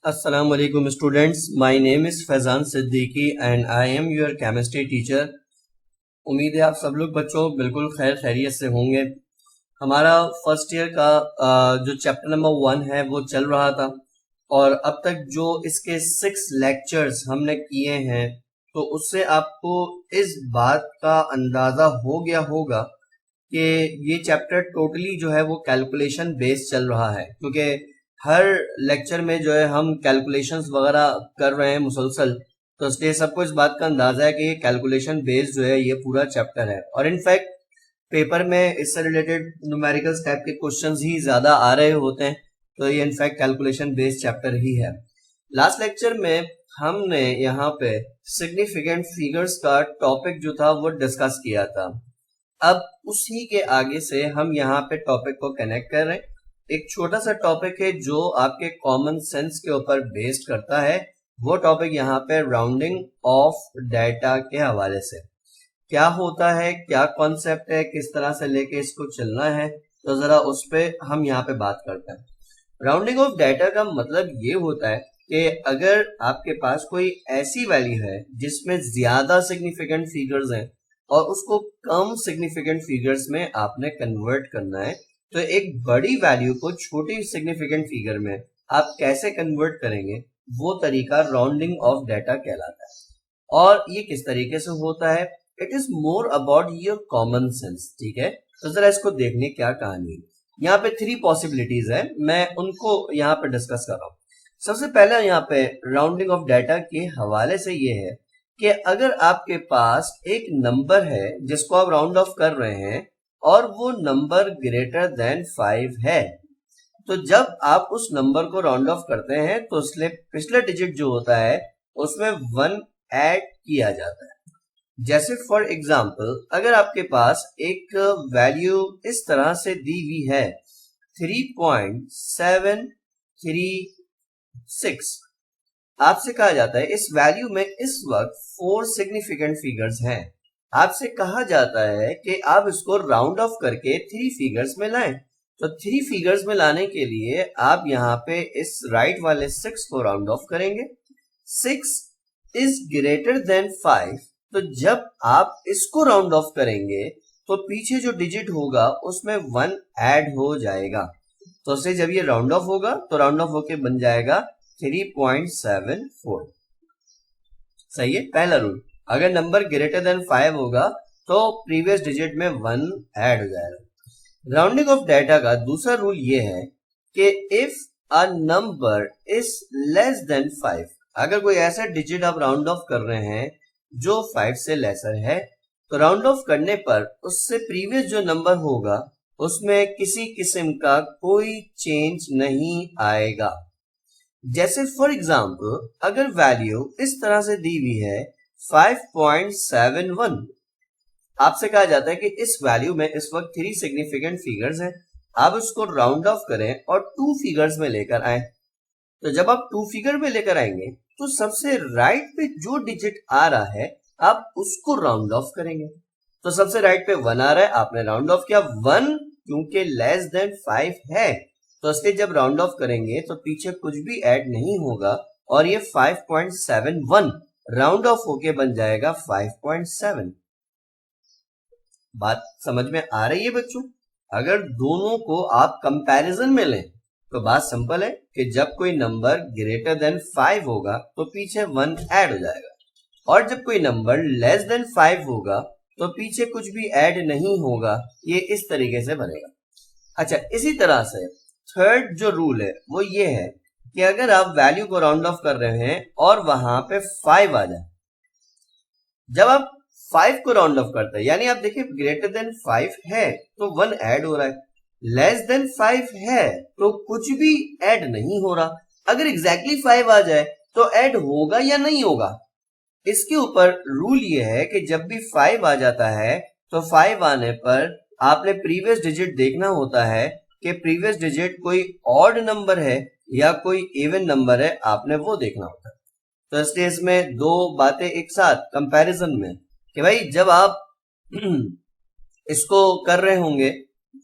Assalamu alaikum students. My name is Faizan Siddiqui and I am your chemistry teacher. उम्मीद है आप सब लोग बच्चों बिल्कुल खैर खैरियत से होंगे। हमारा फर्स्ट ईयर का जो चैप्टर नंबर 1 है वो चल रहा था और अब तक जो इसके 6 लेक्चर्स हमने किए हैं तो उससे आपको इस बात का अंदाजा हो गया होगा कि ये चैप्टर टोटली जो है वो कैलकुलेशन बेस्ड चल रहा है, क्योंकि हर लेक्चर में जो है हम कैलकुलेशंस वगैरह कर रहे हैं मुसलसल। तो इसलिए सबको इस बात का अंदाजा है कि ये कैलकुलेशन बेस्ड जो है ये पूरा चैप्टर है और इनफैक्ट पेपर में इससे रिलेटेड न्यूमेरिकल्स टाइप के क्वेश्चंस ही ज्यादा आ रहे होते हैं। तो ये इनफैक्ट कैलकुलेशन बेस्ड चैप्टर ही है। लास्ट लेक्चर में हमने यहाँ पे सिग्निफिकेंट फिगर्स का टॉपिक जो था वो डिस्कस किया था। अब उसी के आगे से हम यहाँ पे टॉपिक को कनेक्ट कर रहे हैं। एक छोटा सा टॉपिक है जो आपके कॉमन सेंस के ऊपर बेस्ड करता है। वो टॉपिक यहाँ पे राउंडिंग ऑफ डाटा के हवाले से क्या होता है, क्या कॉन्सेप्ट है, किस तरह से लेके इसको चलना है, तो जरा उस पे हम यहाँ पे बात करते हैं। राउंडिंग ऑफ डाटा का मतलब ये होता है कि अगर आपके पास कोई ऐसी वैल्यू है जिसमें ज्यादा सिग्निफिकेंट फिगर्स हैं और उसको कम सिग्निफिकेंट फिगर्स में आपने कन्वर्ट करना है, तो एक बड़ी वैल्यू को छोटी सिग्निफिकेंट फिगर में आप कैसे कन्वर्ट करेंगे, वो तरीका राउंडिंग ऑफ डाटा कहलाता है। और ये किस तरीके से होता है, it is more about your common sense. ठीक है, तो जरा इसको देखने क्या कहानी है। यहाँ पे 3 पॉसिबिलिटीज है, मैं उनको यहाँ पे डिस्कस कर रहा हूँ। सबसे पहले यहाँ पे राउंडिंग ऑफ डाटा के हवाले से ये है कि अगर आपके पास एक नंबर है जिसको आप राउंड ऑफ कर रहे हैं और वो नंबर ग्रेटर देन 5 है, तो जब आप उस नंबर को राउंड ऑफ करते हैं तो उसमें पिछला डिजिट जो होता है उसमें 1 ऐड किया जाता है। जैसे फॉर एग्जाम्पल अगर आपके पास एक वैल्यू इस तरह से दी हुई है 3.736, आपसे कहा जाता है इस वैल्यू में इस वक्त 4 सिग्निफिकेंट फिगर्स हैं। आपसे कहा जाता है कि आप इसको राउंड ऑफ करके 3 फिगर्स में लाएं। तो 3 फिगर्स में लाने के लिए आप यहाँ पे इस राइट वाले 6 को राउंड ऑफ करेंगे। 6 इज ग्रेटर देन 5, तो जब आप इसको राउंड ऑफ करेंगे तो पीछे जो डिजिट होगा उसमें 1 ऐड हो जाएगा। तो उससे जब ये राउंड ऑफ होगा तो राउंड ऑफ होके बन जाएगा 3.74। सही है, पहला रूल। अगर नंबर ग्रेटर देन 5 होगा तो प्रीवियस डिजिट में 1 ऐड हो जाएगा। राउंडिंग ऑफ डाटा का दूसरा रूल ये है कि if a number is less than 5, अगर कोई ऐसा डिजिट आप राउंड ऑफ कर रहे हैं जो 5 से लेसर है, तो राउंड ऑफ करने पर उससे प्रीवियस जो नंबर होगा उसमें किसी किस्म का कोई चेंज नहीं आएगा। जैसे फॉर एग्जाम्पल अगर वैल्यू इस तरह से दी हुई है 5.71, आपसे कहा जाता है कि इस वैल्यू में इस वक्त 3 सिग्निफिकेंट फिगर्स हैं, आप उसको राउंड ऑफ करें और 2 फिगर्स में लेकर आए। तो जब आप 2 फिगर में लेकर आएंगे तो सबसे राइट पे जो डिजिट आ रहा है आप उसको राउंड ऑफ करेंगे। तो सबसे राइट पे 1 आ रहा है, आपने राउंड ऑफ किया। 1 क्योंकि लेस देन 5 है तो इसलिए जब राउंड ऑफ करेंगे तो पीछे कुछ भी ऐड नहीं होगा और ये 5.71 राउंड ऑफ होके बन जाएगा 5.7। बात समझ में आ रही है बच्चों? अगर दोनों को आप कंपैरिजन में लें तो बात सिंपल है कि जब कोई नंबर ग्रेटर देन 5 होगा तो पीछे 1 ऐड हो जाएगा और जब कोई नंबर लेस देन 5 होगा तो पीछे कुछ भी ऐड नहीं होगा। ये इस तरीके से बनेगा। अच्छा, इसी तरह से थर्ड जो रूल है वो ये है कि अगर आप वैल्यू को राउंड ऑफ कर रहे हैं और वहां पे 5 आ जाए, जब आप 5 को राउंड ऑफ करते हैं यानी आप देखिए ग्रेटर देन 5 है तो 1 ऐड हो रहा है, लेस देन 5 है तो कुछ भी ऐड नहीं हो रहा। अगर एग्जैक्टली 5 आ जाए तो ऐड होगा या नहीं होगा, इसके ऊपर रूल ये है कि जब भी 5 आ जाता है तो 5 आने पर आपने प्रीवियस डिजिट देखना होता है कि प्रीवियस डिजिट कोई ऑड नंबर है या कोई इवन नंबर है, आपने वो देखना होता है। तो इसलिए इसमें 2 बातें एक साथ कंपैरिजन में कि भाई जब आप इसको कर रहे होंगे,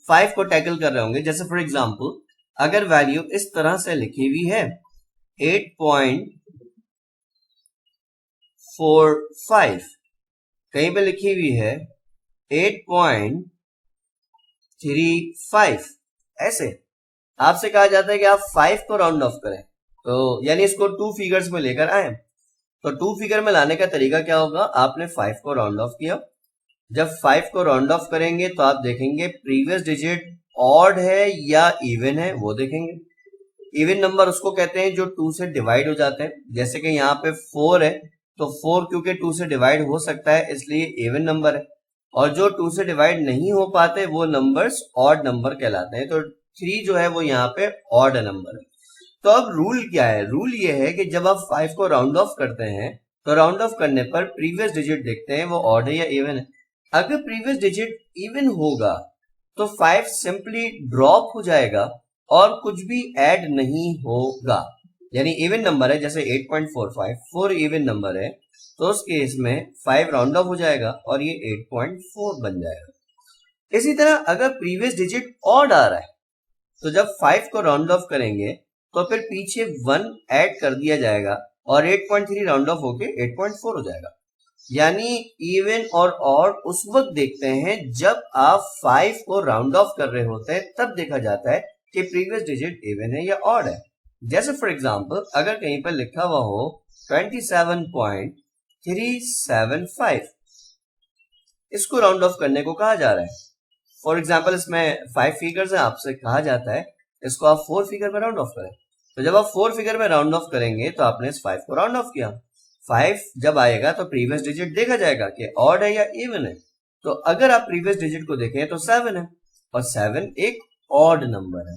5 को टैकल कर रहे होंगे, जैसे फॉर एग्जांपल अगर वैल्यू इस तरह से लिखी हुई है 8.45, कहीं पे लिखी हुई है 8.35। ऐसे आपसे कहा जाता है कि आप 5 को राउंड ऑफ करें, तो यानी इसको 2 फिगर्स में लेकर आए। तो 2 फिगर में लाने का तरीका क्या होगा, आपने 5 को राउंड ऑफ किया। जब 5 को राउंड ऑफ करेंगे तो आप देखेंगे प्रीवियस डिजिट ऑड है या इवन है, वो देखेंगे। इवन नंबर उसको कहते हैं जो 2 से डिवाइड हो जाते हैं, जैसे कि यहाँ पे 4 है, तो 4 क्योंकि 2 से डिवाइड हो सकता है इसलिए इवन नंबर है, और जो 2 से डिवाइड नहीं हो पाते वो नंबर्स ऑड नंबर कहलाते हैं। तो 3 जो है वो यहाँ पे ऑड नंबर है। तो अब रूल क्या है, रूल ये है कि जब आप 5 को राउंड ऑफ करते हैं तो राउंड ऑफ करने पर प्रीवियस डिजिट देखते हैं वो ऑड है या इवन है। अगर प्रीवियस डिजिट इवन होगा तो 5 सिंपली ड्रॉप हो जाएगा और कुछ भी ऐड नहीं होगा। यानी इवन नंबर है, जैसे 8.45 4 इवन नंबर है, तो उस केस में 5 राउंड ऑफ हो जाएगा और ये 8.4 बन जाएगा। इसी तरह अगर प्रीवियस डिजिट ऑड आ रहा है तो जब 5 को राउंड ऑफ करेंगे तो फिर पीछे 1 ऐड कर दिया जाएगा और 8.3 राउंड ऑफ होके 8.4 हो जाएगा। यानी इवन और ऑड उस वक्त देखते हैं जब आप 5 को राउंड ऑफ कर रहे होते हैं, तब देखा जाता है कि प्रीवियस डिजिट इवन है या ऑड है। जैसे फॉर एग्जांपल अगर कहीं पर लिखा हुआ हो 27.375, इसको राउंड ऑफ करने को कहा जा रहा है। फॉर एग्जांपल इसमें 5 फिगर्स हैं, आपसे कहा जाता है इसको आप 4 फिगर में राउंड ऑफ करें। तो जब आप 4 फिगर में राउंड ऑफ करेंगे तो आपने इस 5 को राउंड ऑफ किया। 5 जब आएगा तो प्रीवियस डिजिट देखा जाएगा कि ऑड है या इवन है। तो अगर आप प्रीवियस डिजिट को देखें तो 7 है और 7 एक ऑड नंबर है,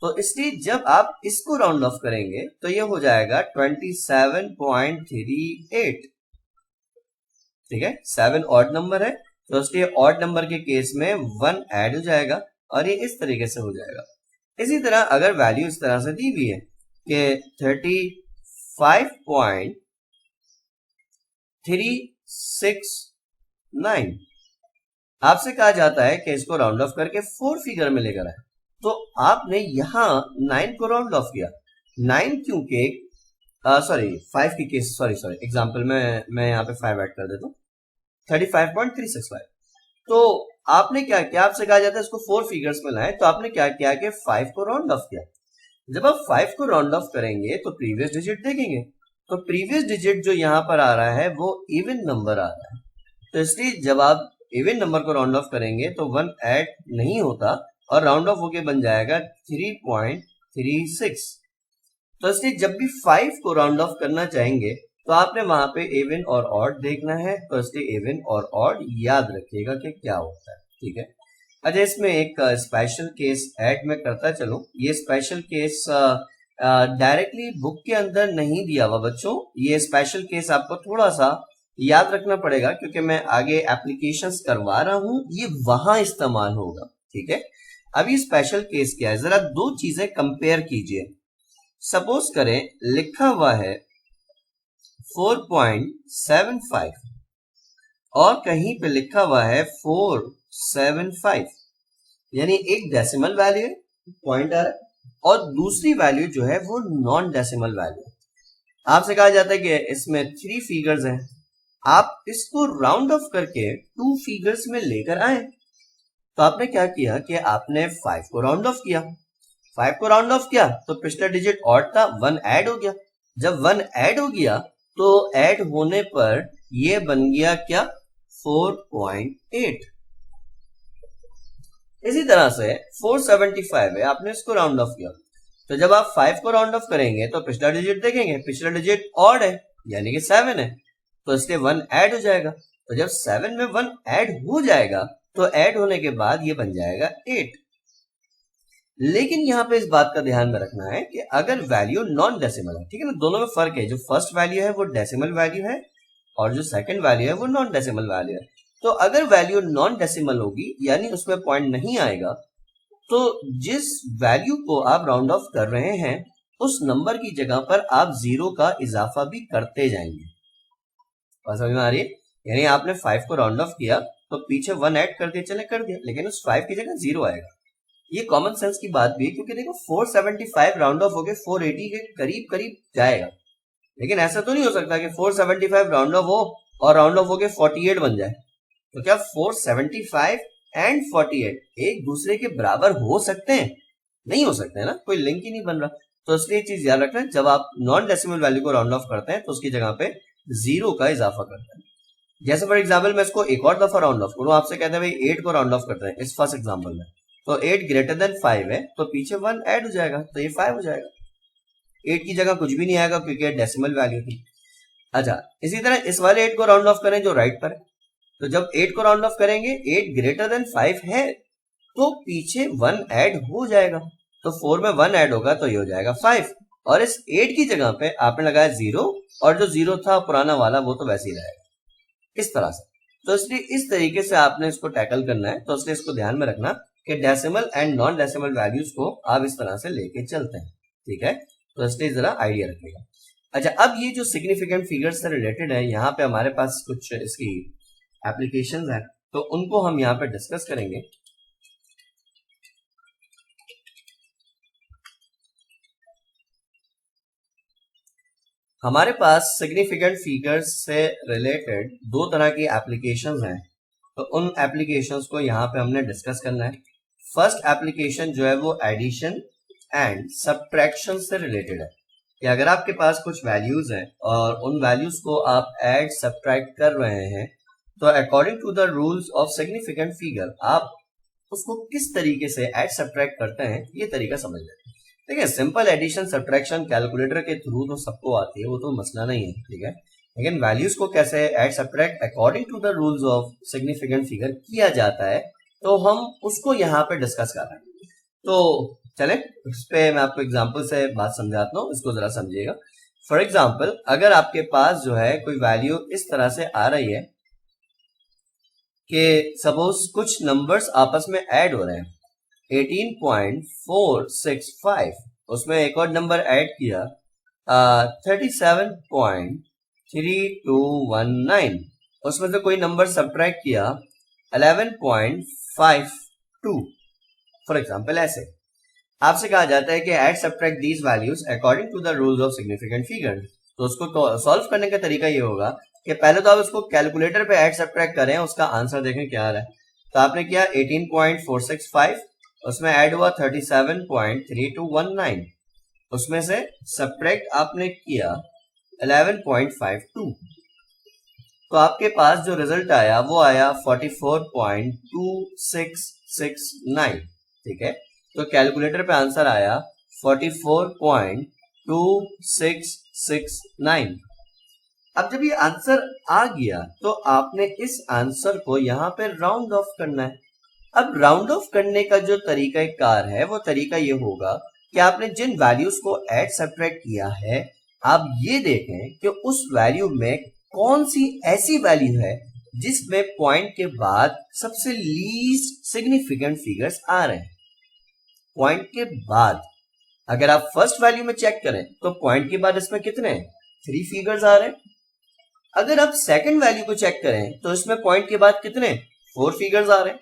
तो इसलिए जब आप इसको राउंड ऑफ करेंगे तो ये हो जाएगा 27.38। ठीक है, 7 ऑड नंबर है तो इसलिए ऑड नंबर के केस में 1 ऐड हो जाएगा और ये इस तरीके से हो जाएगा। इसी तरह अगर वैल्यू इस तरह से दी हुई है कि 35.369, आपसे कहा जाता है कि इसको राउंड ऑफ करके 4 फिगर में लेकर आए, तो आपने यहां 9 को राउंड ऑफ किया। 9 क्योंकि 5 की केस सॉरी एग्जांपल में मैं यहाँ पे 5 ऐड कर देता हूँ, 35.365। तो आपने क्या किया, आपसे कहा जाता है इसको 4 फिगर्स में लाएं, तो आपने क्या किया कि 5 को राउंड ऑफ किया। जब आप 5 को राउंड ऑफ करेंगे तो प्रीवियस डिजिट देखेंगे, तो प्रीवियस डिजिट जो यहाँ पर आ रहा है वो इवन नंबर आ रहा है। तो इसलिए जब आप इवन नंबर को राउंड ऑफ करेंगे तो 1 ऐड नहीं होता और राउंड ऑफ होके बन जाएगा 3.36। तो इसलिए जब भी 5 को राउंड ऑफ करना चाहेंगे तो आपने वहां पे इवन और ऑड देखना है, तो इसलिए इवन और ऑड याद रखिएगा कि क्या होता है। ठीक है, अच्छा इसमें एक स्पेशल केस ऐड में करता चलूं। ये स्पेशल केस डायरेक्टली बुक के अंदर नहीं दिया हुआ बच्चों, ये स्पेशल केस आपको थोड़ा सा याद रखना पड़ेगा क्योंकि मैं आगे एप्लीकेशंस करवा रहा हूं, ये वहां इस्तेमाल होगा। ठीक है, अब ये स्पेशल केस क्या है, जरा दो चीजें कंपेयर कीजिए। सपोज करें लिखा हुआ है 4.75 और कहीं पे लिखा हुआ है 475, यानी एक डेसिमल वैल्यू है, पॉइंट आ रहा है, और दूसरी वैल्यू जो है वो नॉन डेसिमल वैल्यू है। आपसे कहा जाता है कि इसमें 3 फिगर्स हैं, आप इसको राउंड ऑफ करके 2 फिगर्स में लेकर आए। तो आपने क्या किया कि आपने 5 को राउंड ऑफ किया। 5 को राउंड ऑफ किया तो पिछला डिजिट ऑड था, 1 ऐड हो गया। जब 1 ऐड हो गया तो ऐड होने पर ये बन गया क्या, 4.8। इसी तरह से 475 है, आपने इसको राउंड ऑफ किया। तो जब आप 5 को राउंड ऑफ करेंगे तो पिछला डिजिट देखेंगे, पिछला डिजिट ऑड है यानी कि 7 है, तो इसलिए 1 ऐड हो जाएगा। तो जब 7 में 1 ऐड हो जाएगा तो ऐड होने के बाद ये बन जाएगा 8। लेकिन यहां पे इस बात का ध्यान में रखना है कि अगर वैल्यू नॉन डेसिमल है, ठीक है ना, दोनों में फर्क है, जो फर्स्ट वैल्यू है वो डेसिमल वैल्यू है और जो सेकंड वैल्यू है वो नॉन डेसिमल वैल्यू है। तो अगर वैल्यू नॉन डेसिमल होगी यानी उसमें पॉइंट नहीं आएगा, तो जिस वैल्यू को आप राउंड ऑफ कर रहे हैं उस नंबर की जगह पर आप 0 का इजाफा भी करते जाएंगे। बात समझ में आ रही है? यानी आपने 5 को राउंड ऑफ किया तो पीछे 1 ऐड कर दिया, चले कर दिया, लेकिन उस 5 की जगह 0 आएगा। ये कॉमन सेंस की बात भी है, क्योंकि देखो 475 राउंड ऑफ होके 480 के करीब करीब जाएगा, लेकिन ऐसा तो नहीं हो सकता कि 475 राउंड ऑफ हो और राउंड ऑफ होके 48 बन जाए। तो क्या 475 एंड 48 एक दूसरे के बराबर हो सकते हैं? नहीं हो सकते हैं ना, कोई लिंक ही नहीं बन रहा। तो इसलिए चीज याद रखना, जब आप नॉन डेसिमल वैल्यू को राउंड ऑफ करते हैं तो उसकी जगह पे 0 का इजाफा करते हैं। जैसे फॉर एग्जाम्पल मैं इसको एक और दफा राउंड ऑफ करूं, आपसे कहते हैं भाई 8 को राउंड ऑफ करते हैं इस फर्स्ट एग्जाम्पल में, तो 8 ग्रेटर देन 5 है तो पीछे 1 ऐड हो जाएगा तो ये 5 हो जाएगा। 8 की जगह कुछ भी नहीं आएगा क्योंकि डेसिमल वैल्यू थी। अच्छा, इसी तरह इस वाले 8 को राउंड ऑफ करें जो राइट पर है, तो जब 8 को राउंड ऑफ करेंगे 8 ग्रेटर देन 5 है तो पीछे 1 ऐड हो जाएगा, तो 4 में 1 ऐड होगा तो ये हो जाएगा 5, और इस 8 की जगह पे आपने लगाया 0, और जो 0 था पुराना वाला वो तो वैसे ही रहेगा इस तरह से। तो इसलिए इस तरीके से आपने इसको टैकल करना है, तो इसलिए इसको ध्यान में रखना कि decimal and non decimal values को आप इस तरह से लेके चलते हैं, ठीक है। तो इसलिए जरा आइडिया रखिएगा। अच्छा, अब ये जो सिग्निफिकेंट फिगर्स से रिलेटेड है, यहाँ पे हमारे पास कुछ इसकी एप्लीकेशंस हैं, तो उनको हम यहाँ पे डिस्कस करेंगे। हमारे पास सिग्निफिकेंट फिगर्स से रिलेटेड दो तरह की एप्लीकेशंस हैं, तो उन एप्लीकेशंस को यहाँ पे हमने डिस्कस करना है। फर्स्ट एप्लीकेशन जो है वो एडिशन एंड सब्ट्रैक्शन से रिलेटेड है, कि अगर आपके पास कुछ वैल्यूज हैं और उन वैल्यूज को आप ऐड सब्ट्रैक्ट कर रहे हैं, तो according to the rules of significant figure आप उसको किस तरीके से ऐड सब्ट्रैक्ट करते हैं, ये तरीका समझ लेते हैं। देखिए, सिंपल एडिशन सब्ट्रैक्शन कैलकुलेटर के थ्रू तो सबको आती है, वो तो मसला नहीं है, ठीक है। लेकिन वैल्यूज को कैसे add subtract according to the rules of significant figure किया जाता है, तो हम उसको यहाँ पे डिस्कस कर रहे हैं। तो चले इस पे मैं आपको एग्जांपल से बात समझाता हूँ, इसको जरा समझिएगा। फॉर एग्जांपल, अगर आपके पास जो है कोई वैल्यू इस तरह से आ रही है कि सपोज कुछ नंबर्स आपस में ऐड हो रहे हैं, 18.465, उसमें एक और नंबर ऐड किया 37.3219, उसमें से कोई नंबर सब्ट्रैक्ट किया 11.52, फॉर एग्जाम्पल। ऐसे आपसे कहा जाता है कि add subtract these values according to the rules of significant figure. तो उसको सॉल्व करने का तरीका ये होगा कि पहले तो आप उसको कैलकुलेटर पे ऐड सब्ट्रैक्ट करें, उसका आंसर देखें क्या आ रहा है। तो आपने किया 18.465, उसमें ऐड हुआ 37.3219, उसमें से सब्ट्रैक्ट आपने किया 11.52, तो आपके पास जो रिजल्ट आया वो आया 44.2669, ठीक है। तो कैलकुलेटर पे आंसर आया 44.2669। अब जब ये आंसर आ गया तो आपने इस आंसर को यहाँ पे राउंड ऑफ करना है। अब राउंड ऑफ करने का जो तरीका कार है वो तरीका ये होगा कि आपने जिन वैल्यूज को ऐड सब्ट्रैक्ट किया है, आप ये देखें कि उस वैल्यू में कौन सी ऐसी वैल्यू है जिसमें पॉइंट के बाद सबसे लीस्ट सिग्निफिकेंट फिगर्स आ रहे हैं। पॉइंट के बाद अगर आप फर्स्ट वैल्यू में चेक करें तो पॉइंट के बाद इसमें कितने हैं, 3 फिगर्स आ रहे हैं। अगर आप सेकंड वैल्यू को चेक करें तो इसमें पॉइंट के बाद कितने 4 फिगर्स आ रहे हैं।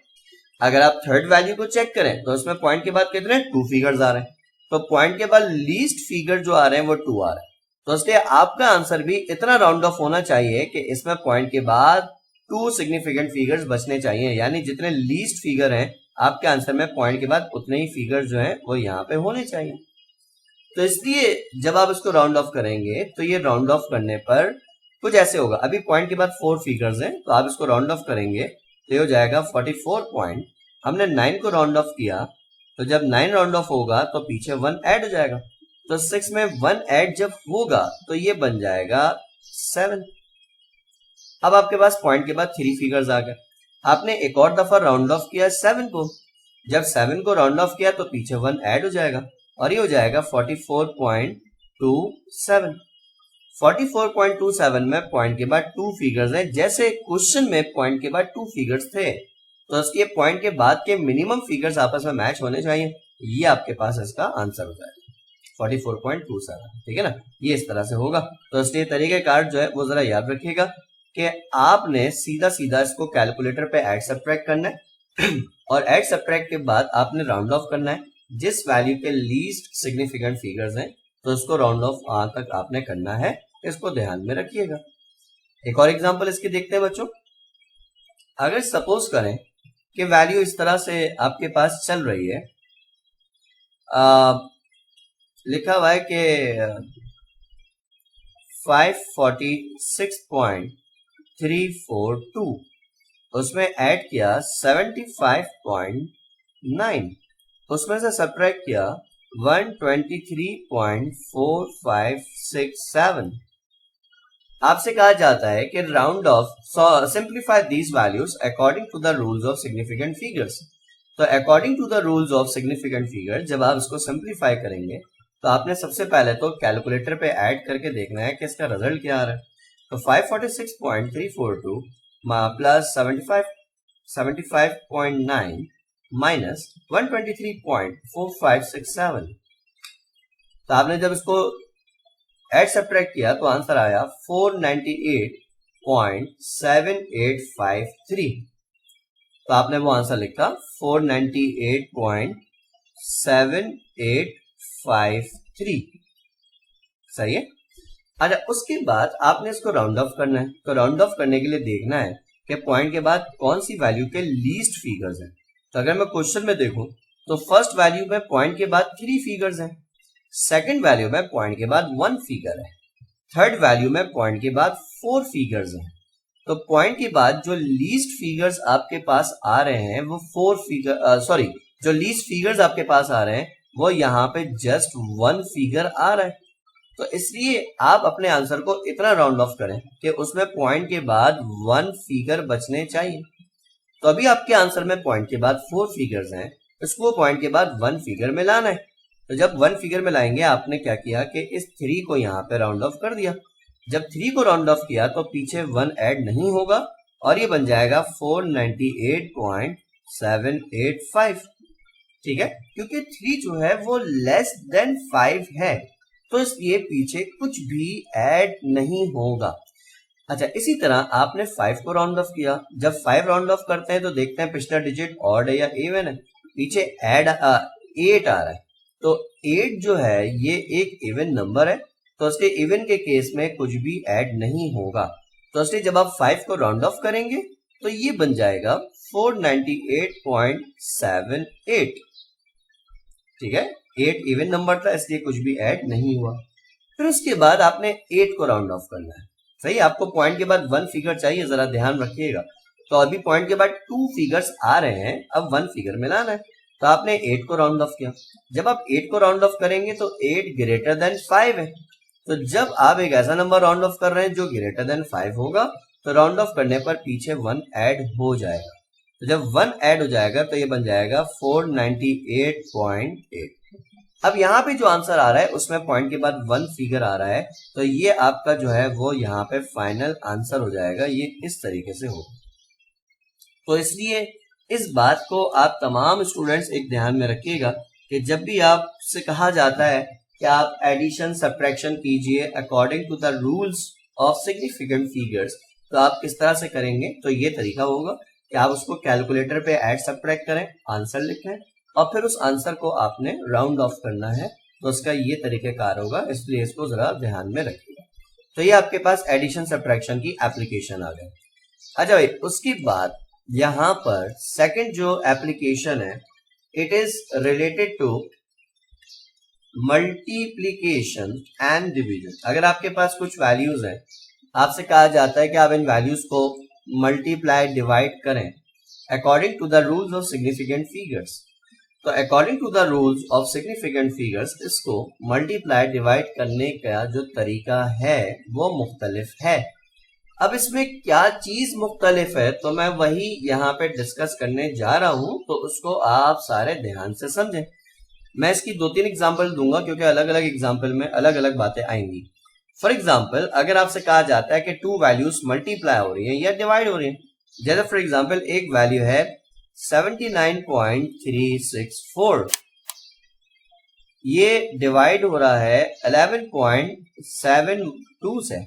अगर आप थर्ड वैल्यू को चेक करें तो इसमें पॉइंट के बाद कितने 2 फिगर्स आ रहे हैं। तो पॉइंट के बाद लीस्ट फिगर जो आ रहे हैं वो 2 आ रहे हैं। तो इसलिए आपका आंसर भी इतना राउंड ऑफ होना चाहिए कि इसमें पॉइंट के बाद 2 सिग्निफिकेंट फिगर्स बचने चाहिए, यानी जितने लीस्ट फिगर हैं आपके आंसर में पॉइंट के बाद उतने ही फिगर जो हैं वो यहाँ पे होने चाहिए। तो इसलिए जब आप इसको राउंड ऑफ करेंगे तो ये राउंड ऑफ करने पर कुछ ऐसे होगा। अभी पॉइंट के बाद 4 फिगर्स हैं, तो आप इसको राउंड ऑफ करेंगे तो हो जाएगा 44 पॉइंट। हमने 9 को राउंड ऑफ किया, तो जब 9 राउंड ऑफ होगा तो पीछे 1 ऐड हो जाएगा, तो 6 में 1 ऐड जब होगा तो ये बन जाएगा 7। अब आपके पास पॉइंट के बाद 3 फिगर्स आ गए। आपने एक और दफा राउंड ऑफ किया 7 को, जब 7 को राउंड ऑफ किया तो पीछे 1 ऐड हो जाएगा और ये हो जाएगा 44.27। 44.27 में पॉइंट के बाद 2 फिगर्स हैं। जैसे क्वेश्चन में पॉइंट के बाद 2 फिगर्स थे तो इसके पॉइंट के बाद के मिनिमम फिगर्स आपस में मैच होने चाहिए। ये आपके पास इसका आंसर हो जाएगा 44.27, ठीक है ना। ये इस तरह से होगा। तो इसलिए तरीकेकार जो है वो जरा याद रखिएगा कि आपने सीधा सीधा इसको कैलकुलेटर पे ऐड सब्ट्रैक्ट करना है और ऐड सब्ट्रैक्ट के बाद आपने राउंड ऑफ करना है। जिस वैल्यू के लीस्ट सिग्निफिकेंट फिगर्स हैं तो उसको राउंड ऑफ वहां तक आपने करना है, इसको ध्यान में रखिएगा। एक और एग्जांपल इसके देखते हैं बच्चों। अगर सपोज करें कि वैल्यू इस तरह से आपके पास चल रही है, लिखा हुआ है कि 546.342, उसमें ऐड किया 75.9, उसमें से सब्ट्रैक्ट किया 123.4567। आपसे कहा जाता है कि round off, simplify these values according to the rules of significant figures. तो according to the rules of significant figure जब आप इसको सिंप्लीफाई करेंगे तो आपने सबसे पहले तो कैलकुलेटर पे ऐड करके देखना है कि इसका रिजल्ट क्या आ रहा है। तो 546.342 प्लस 75.9 माइनस 123.4567। तो आपने जब इसको ऐड सब्ट्रैक्ट किया तो आंसर आया 498.7853। तो आपने वो आंसर लिखा 498.7853। सही है। अच्छा, उसके बाद आपने इसको राउंड ऑफ करना है। तो राउंड ऑफ करने के लिए देखना है कि पॉइंट के बाद कौन सी वैल्यू के लीस्ट फिगर्स हैं। तो अगर मैं क्वेश्चन में देखूं तो फर्स्ट वैल्यू में पॉइंट के बाद 3 फिगर्स हैं, सेकंड वैल्यू में पॉइंट के बाद 1 फिगर है, थर्ड वैल्यू में पॉइंट के बाद 4 फिगर्स हैं। तो पॉइंट के बाद जो लीस्ट फिगर्स आपके पास आ रहे हैं वो 4 फिगर, जो लीस्ट फिगर्स आपके पास आ रहे हैं वो यहाँ पे जस्ट 1 फिगर आ रहा है। तो इसलिए आप अपने आंसर को इतना राउंड ऑफ करें कि उसमें पॉइंट के बाद 1 फिगर बचने चाहिए। तो अभी आपके आंसर में पॉइंट के बाद 4 फिगर्स हैं, इसको पॉइंट के बाद 1 फिगर में लाना है। तो जब 1 फिगर में लाएंगे आपने क्या किया कि इस 3 को यहाँ पे राउंड ऑफ कर दिया। जब 3 को राउंड ऑफ किया तो पीछे 1 ऐड नहीं होगा और ये बन जाएगा 498.785। ठीक है, क्योंकि 3 जो है वो लेस देन 5 है तो इसलिए पीछे कुछ भी ऐड नहीं होगा। अच्छा, इसी तरह आपने 5 को राउंड ऑफ किया। जब 5 राउंड ऑफ करते हैं तो देखते हैं पिछला डिजिट ऑड है या इवन है। पीछे ऐड 8 आ रहा है, तो 8 जो है ये एक इवन नंबर है, तो इसके इवन के केस में कुछ भी ऐड नहीं होगा। तो इसलिए जब आप 5 को राउंड ऑफ करेंगे तो ये बन जाएगा 498.78। ठीक है, 8 इवन नंबर था इसलिए कुछ भी ऐड नहीं हुआ। फिर उसके बाद आपने 8 को राउंड ऑफ करना है। सही, आपको पॉइंट के बाद 1 फिगर चाहिए, जरा ध्यान रखिएगा। तो अभी पॉइंट के बाद 2 फिगर्स आ रहे हैं, अब 1 फिगर मिलाना है। तो आपने 8 को राउंड ऑफ किया। जब आप 8 को राउंड ऑफ करेंगे तो 8 ग्रेटर देन 5 है। तो जब आप एक ऐसा नंबर राउंड ऑफ कर रहे हैं जो ग्रेटर देन 5 होगा तो राउंड ऑफ करने पर पीछे 1 ऐड हो जाएगा। तो जब 1 ऐड हो जाएगा तो ये बन जाएगा 498.8। अब यहाँ पे जो आंसर आ रहा है उसमें पॉइंट के बाद 1 फिगर आ रहा है, तो ये आपका जो है वो यहाँ पे फाइनल आंसर हो जाएगा। ये इस तरीके से होगा। तो इसलिए इस बात को आप तमाम स्टूडेंट्स एक ध्यान में रखिएगा कि जब भी आपसे कहा जाता है कि आप एडिशन सब्ट्रैक्शन कीजिए according to the rules of significant figures, तो आप किस तरह से करेंगे। तो ये तरीका होगा कि आप उसको कैलकुलेटर पे ऐड सब्ट्रैक्ट करें, आंसर लिखें और फिर उस आंसर को आपने राउंड ऑफ करना है। तो उसका ये तरीकेकार होगा, इसलिए इसको जरा ध्यान में रखिएगा। तो ये आपके पास एडिशन सब्ट्रैक्शन की एप्लीकेशन आ गई। अच्छा भाई, उसके बाद यहाँ पर सेकंड जो एप्लीकेशन है, it is related to multiplication and division. अगर आपके पास कुछ वैल्यूज हैं, आपसे कहा जाता है कि आप इन वैल्यूज को मल्टीप्लाई डिवाइड करें according to the rules of significant figures. तो according to the rules of significant figures इसको मल्टीप्लाई डिवाइड करने का जो तरीका है वो मुख्तलिफ है। अब इसमें क्या चीज मुख्तलिफ है तो मैं वही यहाँ पे डिस्कस करने जा रहा हूं, तो उसको आप सारे ध्यान से समझें। मैं इसकी 2-3 एग्जाम्पल दूंगा क्योंकि अलग अलग एग्जाम्पल में अलग अलग बातें आएंगी। फॉर एग्जाम्पल, अगर आपसे कहा जाता है कि 2 वैल्यूज मल्टीप्लाई हो रही है या डिवाइड हो रही है, जैसे फॉर एग्जाम्पल एक वैल्यू है 79.364, ये डिवाइड हो रहा है 11.72 से।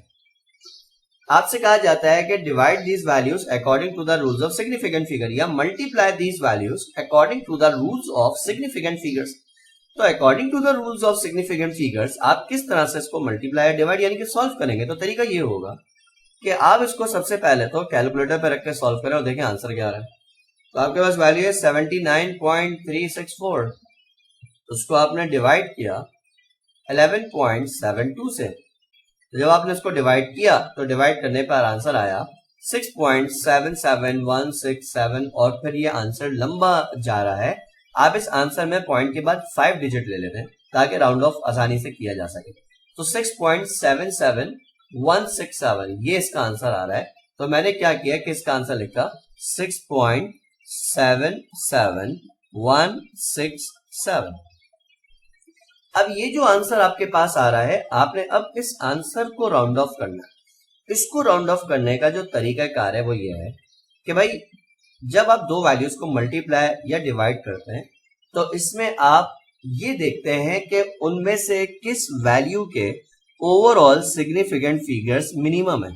आपसे कहा जाता है कि divide these values according to the rules of significant figure या multiply these values according to the rules of significant figures. तो according to the rules of significant figures आप किस तरह से इसको मल्टीप्लाई डिवाइड यानी कि सॉल्व करेंगे। तो तरीका ये होगा कि आप इसको सबसे पहले तो कैलकुलेटर पे रख के सॉल्व करें और देखें आंसर क्या आ रहा है। तो आपके पास वैल्यू है 79.364, उसको आपने डिवाइड किया 11.72 से। तो जब आपने इसको डिवाइड किया तो डिवाइड करने पर आंसर आया 6.77167 और फिर ये आंसर लंबा जा रहा है। आप इस आंसर में पॉइंट के बाद 5 डिजिट ले लेते हैं ताकि राउंड ऑफ आसानी से किया जा सके। तो 6.77167 ये इसका आंसर आ रहा है। तो मैंने क्या किया कि इसका आंसर लिखा 6.77167। अब ये जो आंसर आपके पास आ रहा है, आपने अब इस आंसर को राउंड ऑफ करना है। इसको राउंड ऑफ करने का जो तरीका कार है वो ये है कि भाई जब आप दो वैल्यूज को मल्टीप्लाई या डिवाइड करते हैं तो इसमें आप ये देखते हैं कि उनमें से किस वैल्यू के ओवरऑल सिग्निफिकेंट फिगर्स मिनिमम है।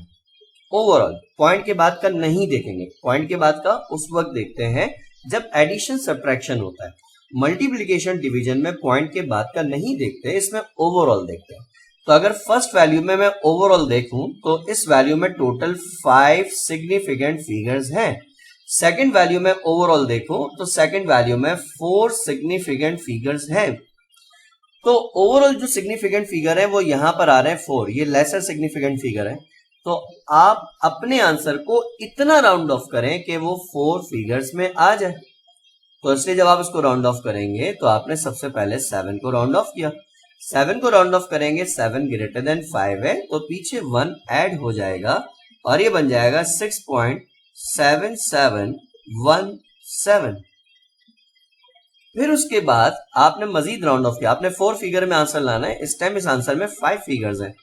ओवरऑल पॉइंट के बाद का नहीं देखेंगे, पॉइंट के बाद का उस वक्त देखते हैं जब एडिशन सब्ट्रैक्शन होता है। मल्टीप्लिकेशन डिवीजन में पॉइंट के बाद का नहीं देखते, इसमें ओवरऑल देखते हैं। तो अगर फर्स्ट वैल्यू में मैं ओवरऑल देखूं तो इस वैल्यू में टोटल 5 सिग्निफिकेंट फिगर्स हैं। सेकंड वैल्यू में ओवरऑल देखूं तो सेकंड वैल्यू में 4 सिग्निफिकेंट फिगर्स हैं। तो ओवरऑल जो सिग्निफिकेंट फिगर है वो यहां पर आ रहे हैं 4, ये लेसर सिग्निफिकेंट फिगर है। तो आप अपने आंसर को इतना राउंड ऑफ करें कि वो 4 फिगर्स में आ जाए। तो इसलिए जब आप इसको राउंड ऑफ करेंगे तो आपने सबसे पहले 7 को राउंड ऑफ किया। 7 को राउंड ऑफ करेंगे, 7 ग्रेटर देन 5 है तो पीछे 1 ऐड हो जाएगा और ये बन जाएगा 6.7717। फिर उसके बाद आपने मजीद राउंड ऑफ किया, आपने 4 फिगर में आंसर लाना है। इस टाइम इस आंसर में 5 फिगर्स हैं।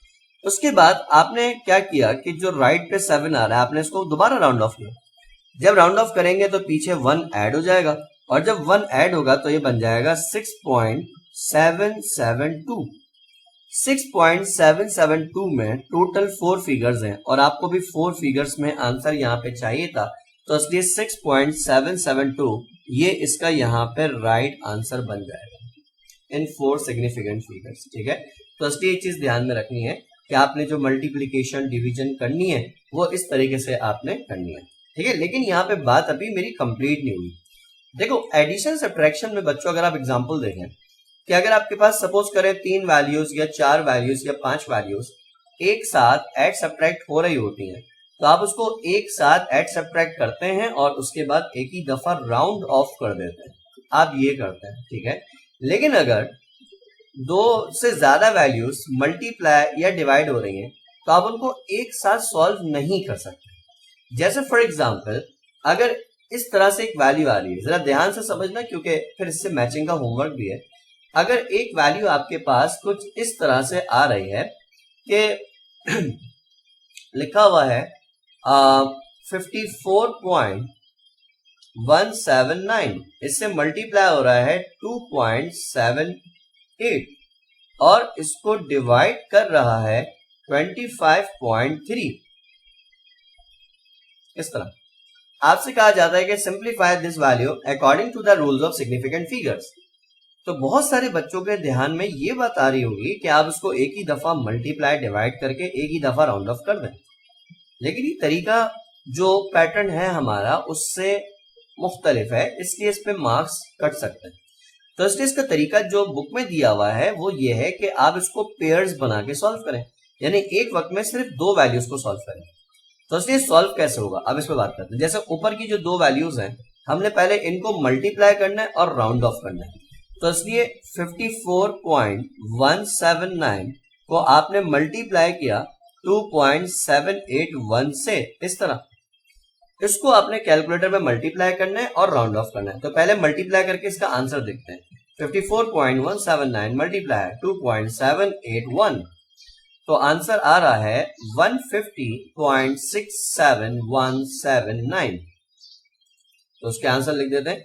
उसके बाद आपने क्या किया कि जो राइट पे 7 आ रहा है आपने इसको दोबारा राउंड ऑफ किया। जब राउंड ऑफ करेंगे तो पीछे 1 ऐड हो जाएगा और जब 1 ऐड होगा तो ये बन जाएगा 6.772। 6.772 में टोटल 4 फिगर्स हैं और आपको भी 4 फिगर्स में आंसर यहाँ पे चाहिए था, तो इसलिए 6.772 ये इसका यहाँ पे राइट आंसर बन जाएगा इन 4 सिग्निफिकेंट फिगर्स। ठीक है, तो इसलिए ये चीज ध्यान में रखनी है कि आपने जो मल्टीप्लीकेशन डिवीजन करनी है वो इस तरीके से आपने करनी है। ठीक है, लेकिन यहाँ पे बात अभी मेरी कंप्लीट नहीं हुई। देखो एडिशन सब्ट्रैक्शन में बच्चों अगर आप एग्जांपल देखें कि अगर आपके पास सपोज करें 3 वैल्यूज या 4 वैल्यूज या 5 वैल्यूज एक साथ ऐड सब्ट्रैक्ट हो रही होती हैं तो आप उसको एक साथ ऐड सब्ट्रैक्ट करते हैं और उसके बाद एक ही दफा राउंड ऑफ कर देते हैं, आप ये करते हैं। ठीक है, लेकिन अगर 2 से ज्यादा वैल्यूज मल्टीप्लाई या डिवाइड हो रही हैं तो आप उनको एक साथ सॉल्व नहीं कर सकते। जैसे फॉर एग्जाम्पल अगर इस तरह से एक वैल्यू आ रही है, जरा ध्यान से समझना क्योंकि फिर इससे मैचिंग का होमवर्क भी है। अगर एक वैल्यू आपके पास कुछ इस तरह से आ रही है कि लिखा हुआ है 54.179, इससे मल्टीप्लाई हो रहा है 2.78 और इसको डिवाइड कर रहा है 25.3। इस तरह आपसे कहा जाता है कि simplify this value according to the rules of significant figures. तो बहुत सारे बच्चों के ध्यान में ये बात आ रही होगी कि आप इसको एक ही दफा मल्टीप्लाई डिवाइड करके एक ही दफा राउंड ऑफ कर दें, लेकिन ये तरीका जो पैटर्न है हमारा उससे मुख्तलिफ है, इसलिए इस पे मार्क्स कट सकते हैं। तो इसलिए इसका तरीका जो बुक में दिया हुआ है वो ये है कि आप इसको पेयर्स बना के सॉल्व करें, यानी एक वक्त में सिर्फ 2 वैल्यूज को सॉल्व करें। तो इसलिए सॉल्व कैसे होगा अब इस पे बात करते हैं। जैसे ऊपर की जो 2 वैल्यूज हैं हमने पहले इनको मल्टीप्लाई करना है और राउंड ऑफ करना है। तो इसलिए 54.179 को आपने मल्टीप्लाई किया 2.781 से, इस तरह इसको आपने कैलकुलेटर में मल्टीप्लाई करना है और राउंड ऑफ करना है। तो पहले मल्टीप्लाई करके इसका आंसर देखते हैं। 54.179 मल्टीप्लाई 2.781, तो आंसर आ रहा है 150.67179। तो उसके आंसर लिख देते हैं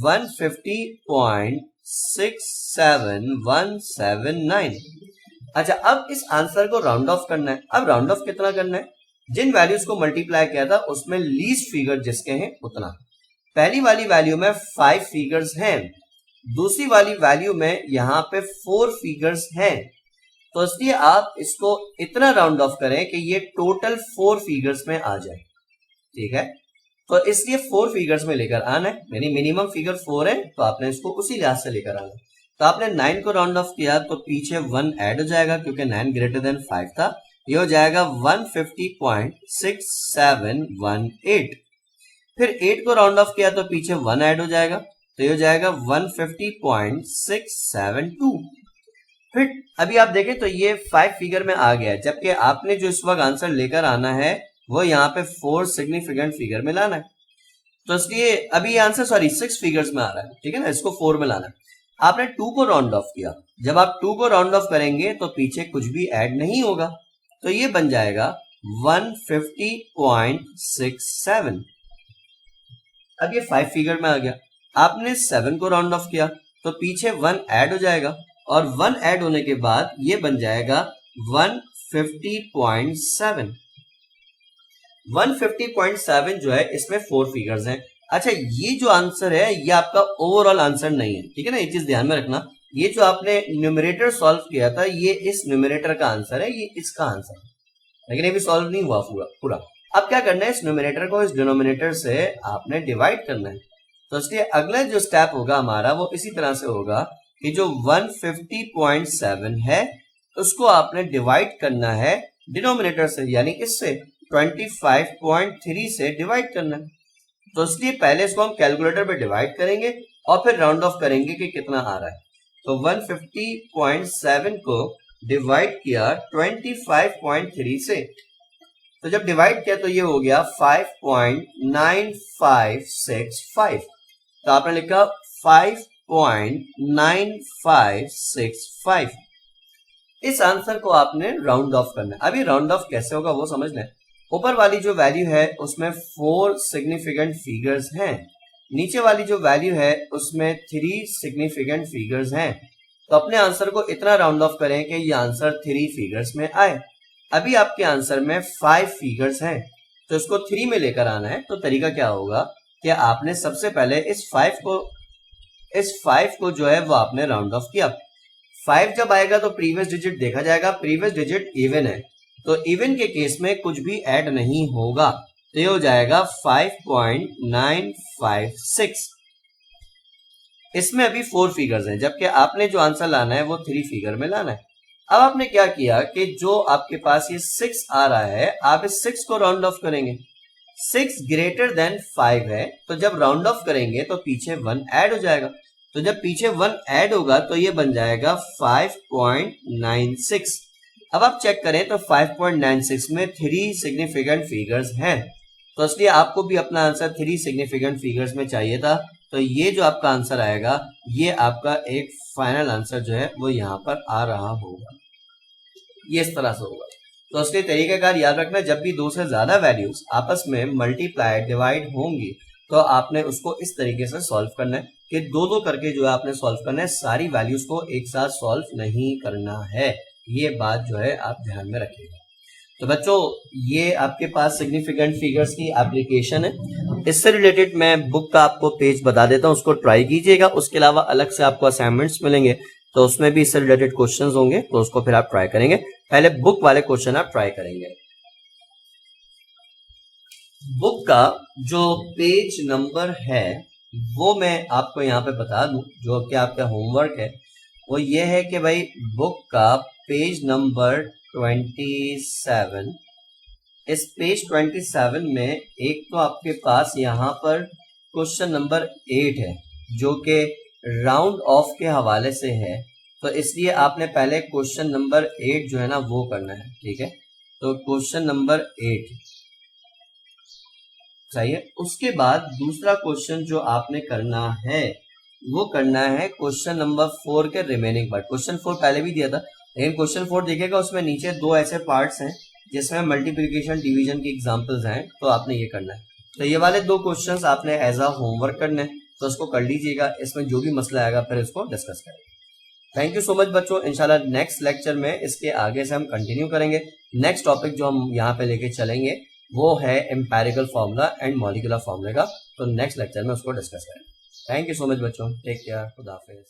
150.67179। अच्छा, अब इस आंसर को राउंड ऑफ करना है। अब राउंड ऑफ कितना करना है, जिन वैल्यूज को मल्टीप्लाई किया था उसमें लीस्ट फिगर जिसके हैं उतना। पहली वाली वैल्यू में 5 फिगर्स हैं, दूसरी वाली वैल्यू में यहां पे 4 फिगर्स हैं, तो इसलिए आप इसको इतना राउंड ऑफ करें कि ये टोटल 4 फिगर्स में आ जाए। ठीक है, तो इसलिए 4 फिगर्स में लेकर आना है, यानी मिनिमम फिगर 4 है तो आपने इसको उसी लिहाज से लेकर आना है। तो आपने 9 को राउंड ऑफ किया तो पीछे 1 ऐड हो जाएगा क्योंकि 9 ग्रेटर देन 5 था, ये हो जाएगा 150.6718। फिर 8 को राउंड ऑफ किया तो पीछे 1 ऐड हो जाएगा, तो ये हो जाएगा 150.672। फिर अभी आप देखें तो ये 5 फिगर में आ गया, जबकि आपने जो इस वक्त आंसर लेकर आना है वो यहाँ पे 4 सिग्निफिकेंट फिगर में लाना है। तो इसलिए अभी ये आंसर 6 फिगर्स में आ रहा है, ठीक है ना, इसको 4 में लाना है। आपने 2 को राउंड ऑफ किया, जब आप 2 को राउंड ऑफ करेंगे तो पीछे कुछ भी ऐड नहीं होगा, तो ये बन जाएगा 150.67। अब ये 5 फिगर में आ गया। आपने 7 को राउंड ऑफ किया तो पीछे 1 ऐड हो जाएगा, और 1 ऐड होने के बाद ये बन जाएगा 150.7। 150.7 जो है इसमें 4 फिगर्स हैं। अच्छा, ये जो आंसर है ये आपका ओवरऑल आंसर नहीं है, ठीक है ना, ये चीज ध्यान में रखना। ये जो आपने न्यूमरेटर सॉल्व किया था ये इस न्यूमरेटर का आंसर है, ये इसका आंसर है, लेकिन ये भी सॉल्व नहीं हुआ पूरा। अब क्या करना है, इस न्यूमरेटर को इस डिनोमिनेटर से आपने डिवाइड करना है। तो इसलिए अगला जो स्टेप होगा हमारा वो इसी तरह से होगा कि जो 150.7 है उसको आपने डिवाइड करना है डिनोमिनेटर से, यानी इससे 25.3 से डिवाइड करना है। तो इसलिए पहले इसको हम कैलकुलेटर पे डिवाइड करेंगे और फिर राउंड ऑफ करेंगे कि कितना आ रहा है। तो 150.7 को डिवाइड किया 25.3 से, तो जब डिवाइड किया तो ये हो गया 5.9565। तो आपने लिखा 5.9565। इस आंसर को आपने राउंड ऑफ करना है। अभी राउंड ऑफ कैसे होगा वो समझ लें। ऊपर वाली जो वैल्यू है उसमें 4 सिग्निफिकेंट फिगर्स हैं, नीचे वाली जो वैल्यू है उसमें 3 सिग्निफिकेंट फिगर्स हैं, तो अपने आंसर को इतना राउंड ऑफ करें कि ये आंसर 3 फिगर्स में आए। अभी आपके आंसर में 5 फिगर्स हैं, तो इसको 3 में लेकर आना है। तो तरीका क्या होगा कि आपने सबसे पहले इस 5 को जो है वो आपने राउंड ऑफ किया। 5 जब आएगा तो प्रीवियस डिजिट देखा जाएगा, प्रीवियस डिजिट इवन है, तो इवन के केस में कुछ भी ऐड नहीं होगा, तो ये हो जाएगा 5.956। इसमें अभी 4 फिगर्स हैं, जबकि आपने जो आंसर लाना है वो 3 फिगर में लाना है। अब आपने क्या किया कि जो आपके पास ये 6 आ रहा है, आप इस 6 को राउंड ऑफ करेंगे। 6 ग्रेटर देन 5 है, तो जब राउंड ऑफ करेंगे तो पीछे 1 ऐड हो जाएगा, तो जब पीछे 1 ऐड होगा तो ये बन जाएगा 5.96। अब आप चेक करें तो 5.96 में 3 सिग्निफिकेंट फिगर्स हैं, तो इसलिए आपको भी अपना आंसर 3 सिग्निफिकेंट फिगर्स में चाहिए था। तो ये जो आपका आंसर आएगा ये आपका एक फाइनल आंसर जो है वो यहाँ पर आ रहा होगा, ये इस तरह से होगा। तो इसलिए तरीकाकार याद रखना, जब भी 2 से ज्यादा वैल्यूज आपस में मल्टीप्लाई डिवाइड होंगी तो आपने उसको इस तरीके से सॉल्व करना है कि 2-2 करके जो है आपने सॉल्व करना है, सारी वैल्यूज को एक साथ सॉल्व नहीं करना है। ये बात जो है आप ध्यान में रखिएगा। तो बच्चों ये आपके पास सिग्निफिकेंट फिगर्स की एप्लीकेशन है। इससे रिलेटेड मैं बुक का आपको पेज बता देता हूँ, उसको ट्राई कीजिएगा। उसके अलावा अलग से आपको असाइनमेंट्स मिलेंगे तो उसमें भी इससे रिलेटेड क्वेश्चंस होंगे, तो उसको फिर आप ट्राई करेंगे। पहले बुक वाले क्वेश्चन आप ट्राई करेंगे। बुक का जो पेज नंबर है वो मैं आपको यहाँ पे बता दूं, जो कि आपका होमवर्क है वो ये है कि भाई बुक का पेज नंबर 27, इस पेज 27 में एक तो आपके पास यहाँ पर क्वेश्चन नंबर 8 है जो कि राउंड ऑफ के हवाले से है, तो इसलिए आपने पहले क्वेश्चन नंबर 8 जो है ना वो करना है, ठीक है। तो क्वेश्चन नंबर 8 सही है। उसके बाद दूसरा क्वेश्चन जो आपने करना है वो करना है क्वेश्चन नंबर 4 के रिमेनिंग पार्ट। क्वेश्चन 4 पहले भी दिया था, लेकिन क्वेश्चन 4 देखिएगा उसमें नीचे 2 ऐसे पार्ट्स हैं जिसमें मल्टीप्लिकेशन डिवीजन की एग्जांपल्स हैं, तो आपने ये करना है। तो ये वाले 2 क्वेश्चंस आपने एज अ होमवर्क करने हैं, तो उसको कर लीजिएगा। इसमें जो भी मसला आएगा फिर इसको डिस्कस करेंगे। थैंक यू सो मच बच्चों। इंशाल्लाह नेक्स्ट लेक्चर में इसके आगे से हम कंटिन्यू करेंगे। नेक्स्ट टॉपिक जो हम यहाँ पे लेके चलेंगे वो है एम्पेरिकल फार्मूला एंड मॉलिक्यूलर फार्मूले का। तो नेक्स्ट लेक्चर में उसको डिस्कस करेंगे। थैंक यू सो मच बच्चों, टेक केयर, खुदा हाफिज।